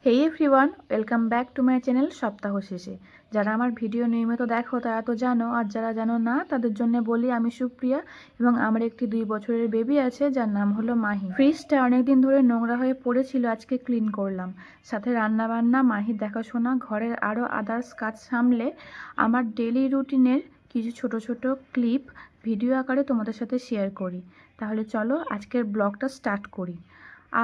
Hey everyone, welcome back to my channel সপ্তাহ শেষে। যারা আমার ভিডিও নিয়মিত দেখো তারা তো জানো, আর যারা জানো না তাদের জন্য বলি আমি সুপ্রিয়া এবং আমার একটি 2 বছরের বেবি আছে যার নাম হলো মাহি। ফ্রিজটা অনেকদিন ধরে নোংরা হয়ে পড়েছিল, আজকে ক্লিন করলাম। সাথে রান্না বান্না, মাহির দেখাশোনা, ঘরের আরও আদার্স কাজ সামলে আমার ডেলি রুটিনের কিছু ছোট ছোট ক্লিপ ভিডিও আকারে তোমাদের সাথে শেয়ার করি। তাহলে চলো আজকের ব্লগটা স্টার্ট করি।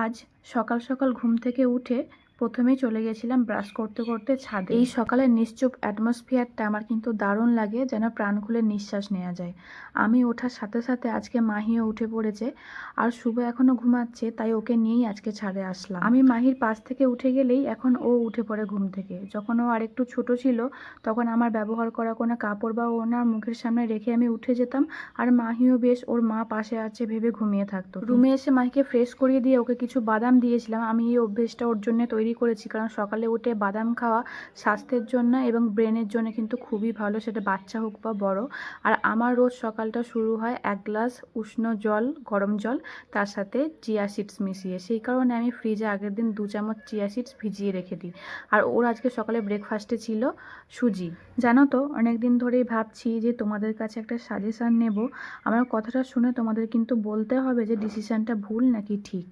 আজ সকাল সকাল ঘুম থেকে উঠে প্রথমেই চলে গেছিলাম ব্রাশ করতে করতে ছাদে। এই সকালের নিশ্চুপ অ্যাটমসফিয়ারটা আমার কিন্তু দারুণ লাগে, যেন প্রাণ খুলে নিঃশ্বাস নেওয়া যায়। আমি ওঠার সাথে সাথে আজকে মাহিও উঠে পড়েছে, আর শুভ এখনও ঘুমাচ্ছে, তাই ওকে নিয়েই আজকে ছাদে আসলাম। আমি মাহির পাশ থেকে উঠে গেলেই এখন ও উঠে পড়ে ঘুম থেকে। যখন ও আর একটু ছোট ছিল তখন আমার ব্যবহার করা কোনো কাপড় বা ওনার মুখের সামনে রেখে আমি উঠে যেতাম, আর মাহিও বেশ ওর মা পাশে আছে ভেবে ঘুমিয়ে থাকতো। রুমে এসে মাহিকে ফ্রেশ করিয়ে দিয়ে ওকে কিছু বাদাম দিয়েছিলাম। আমি এই অভ্যেসটা ওর জন্য তৈরি করেছি, কারণ সকালে উঠে বাদাম খাওয়া স্বাস্থ্যের জন্য এবং ব্রেনের জন্য কিন্তু খুবই ভালো, সেটা বাচ্চা হোক বা বড়। আর আমার রোজ সকালটা শুরু হয় 1 গ্লাস উষ্ণ জল, গরম জল, তার সাথে চিয়া সিডস মিশিয়ে। সেই কারণে আমি ফ্রিজে আগের দিন 2 চামচ চিয়া সিডস ভিজিয়ে রেখে দিই। আর ওর আজকে সকালে ব্রেকফাস্টে ছিল সুজি। জানো তো, অনেক দিন ধরেই ভাবছি যে তোমাদের কাছে একটা সাজেশান নেব। আমার কথাটা শুনে তোমাদের কিন্তু বলতে হবে যে ডিসিশানটা ভুল নাকি ঠিক।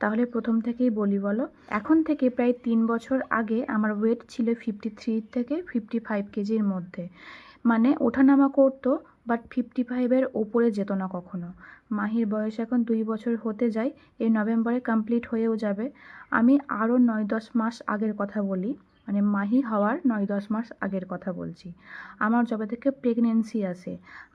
তাহলে প্রথম থেকেই বলি, বলো। এখন থেকে প্রায় 3 বছর আগে আমার ওয়েট ছিল 53 থেকে 55 কেজির মধ্যে। মানে ওঠানামা করতো, বাট 55-এর ওপরে যেত না কখনো। মাহির বয়স এখন 2 বছর হতে যায়, এই নভেম্বরে কমপ্লিট হয়েও যাবে। আমি আরও 9-10 মাস আগের কথা বলি, মানে মাহি হওয়ার 9-10 মাস আগের কথা বলছি। আমার যবে থেকে প্রেগনেন্সি আসে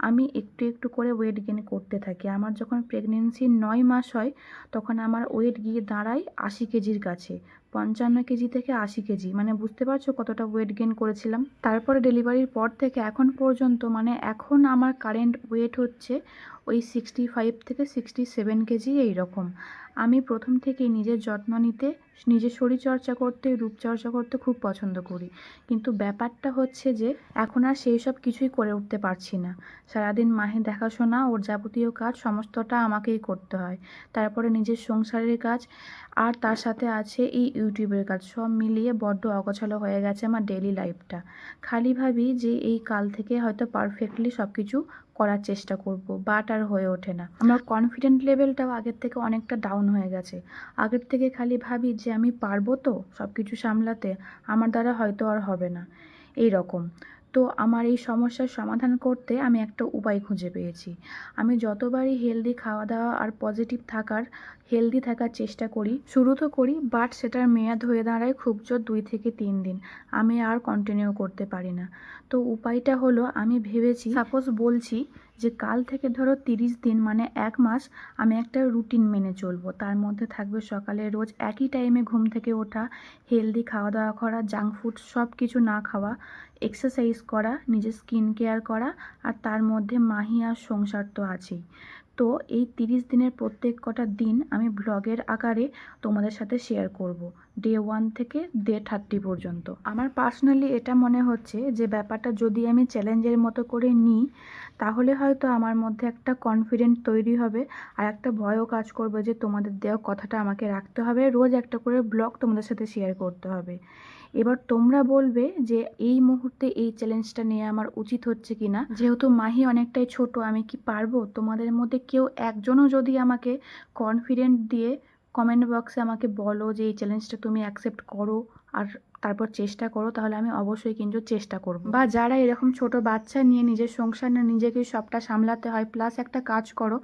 আমি একটু একটু করে ওয়েট গেইন করতে থাকি। আমার যখন প্রেগনেন্সি 9 মাস হয় তখন আমার ওয়েট গিয়ে দাঁড়ায় 80 কেজির কাছে। 55 কেজি থেকে 80 কেজি, মানে বুঝতে পারছো কতটা ওয়েট গেইন করেছিলাম। তারপরে ডেলিভারির পর থেকে এখন পর্যন্ত, মানে এখন আমার কারেন্ট ওয়েট হচ্ছে ওই 65 থেকে 67 কেজি এইরকম। আমি প্রথম থেকেই নিজের যত্ন নিতে, নিজের শরীরচর্চা করতে, রূপচর্চা করতে খুব পছন্দ করি। কিন্তু ব্যাপারটা হচ্ছে যে এখন আর সেই সব কিছুই করে উঠতে পারছি না। সারাদিন মাহি দেখাশোনা, ওর যাবতীয় কাজ সমস্তটা আমাকেই করতে হয়। তারপরে নিজের সংসারের কাজ, আর তার সাথে আছে এই ইউটিউবের কাজ। সব মিলিয়ে বড্ড অগোছালো হয়ে গেছে আমার ডেলি লাইফটা। খালি ভাবি যে এই কাল থেকে হয়তো পারফেক্টলি সব কিছু করার চেষ্টা করব, বাট আর হয়ে ওঠে না। আমার কনফিডেন্ট লেভেলটাও আগের থেকে অনেকটা ডাউন হয়ে গেছে। আগের থেকে খালি ভাবি যে আমি পারবো তো সব কিছু সামলাতে, আমার দ্বারা হয়তো আর হবে না, এই রকম। তো আমার এই সমস্যার সমাধান করতে আমি একটা উপায় খুঁজে পেয়েছি। আমি যতবারই হেলদি খাওয়া দাওয়া আর পজিটিভ থাকার, হেলদি থাকার চেষ্টা করি, শুরু তো করি, বাট সেটার মেয়াদ হয়ে দাঁড়ায় খুব জোর 2 থেকে 3 দিন। আমি আর কন্টিনিউ করতে পারি না। তো উপায়টা হলো, আমি ভেবেছি, সাপোজ বলছি যে কাল থেকে ধরো 30 দিন মানে 1 মাস আমি একটা রুটিন মেনে চলবো। তার মধ্যে থাকবে সকালে রোজ একই টাইমে ঘুম থেকে ওঠা, হেলদি খাওয়া দাওয়া করা, জাঙ্ক ফুড সব কিছু না খাওয়া, এক্সারসাইজ করা, নিজের স্কিন কেয়ার করা, আর তার মধ্যে মাহি আর সংসার তো আছেই। তো এই 30 দিনের প্রত্যেক কটা দিন আমি ব্লগের আকারে তোমাদের সাথে শেয়ার করব, ডে 1 থেকে ডে 30 পর্যন্ত। আমার পার্সোনালি এটা মনে হচ্ছে যে ব্যাপারটা যদি আমি চ্যালেঞ্জের মতো করে নিই তাহলে হয়তো আমার মধ্যে একটা কনফিডেন্ট তৈরি হবে, আর একটা ভয়ও কাজ করবে যে তোমাদের দেওয়া কথাটা আমাকে রাখতে হবে, রোজ একটা করে ব্লগ তোমাদের সাথে শেয়ার করতে হবে। এবার তোমরা বলবে যে এই মুহূর্তে এই চ্যালেঞ্জটা নিয়ে আমার উচিত হচ্ছে কি না। যেহেতু মাহি অনেকটাই ছোট, আমি কি পারবো? তোমাদের মধ্যে কেউ একজনও যদি আমাকে কনফিডেন্ট দিয়ে কমেন্ট বক্সে আমাকে বলো যে এই চ্যালেঞ্জটা তুমি অ্যাকসেপ্ট করো আর তারপর চেষ্টা করো, তাহলে আমি অবশ্যই কিন্তু চেষ্টা করব। বা যারা এরকম ছোট বাচ্চা নিয়ে নিজের সংসার নিয়ে নিজেকে সবটা সামলাতে হয় প্লাস একটা কাজ করো,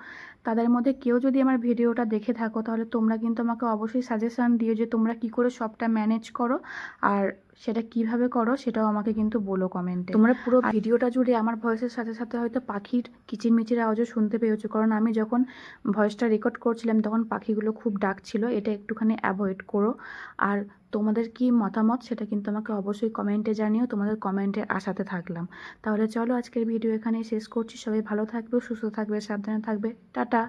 তাদের মধ্যে কেউ যদি আমার ভিডিওটা দেখে থাকো তাহলে তোমরা কিন্তু আমাকে অবশ্যই সাজেশান দিও যে তোমরা কি করে সবটা ম্যানেজ করো, আর সেটা কিভাবে করো সেটাও আমাকে কিন্তু বলো কমেন্টে। তোমরা পুরো ভিডিওটা জুড়ে আমার ভয়েসের সাথে সাথে হয়তো পাখির কিচিরমিচির আওয়াজও শুনতে পেয়েছো, কারণ আমি যখন ভয়েসটা রেকর্ড করছিলাম তখন পাখিগুলো খুব ডাকছিল। এটা একটুখানি অ্যাভয়েড করো। আর তোমাদের কি মতামত সেটা কিন্তু আমাকে অবশ্যই কমেন্টে জানিও। তোমাদের কমেন্টের আশাতে থাকলাম। তাহলে চলো আজকের ভিডিও এখানেই শেষ করছি। সবাই ভালো থাকবে, সুস্থ থাকবে, সাবধানে থাকবে। টাটা।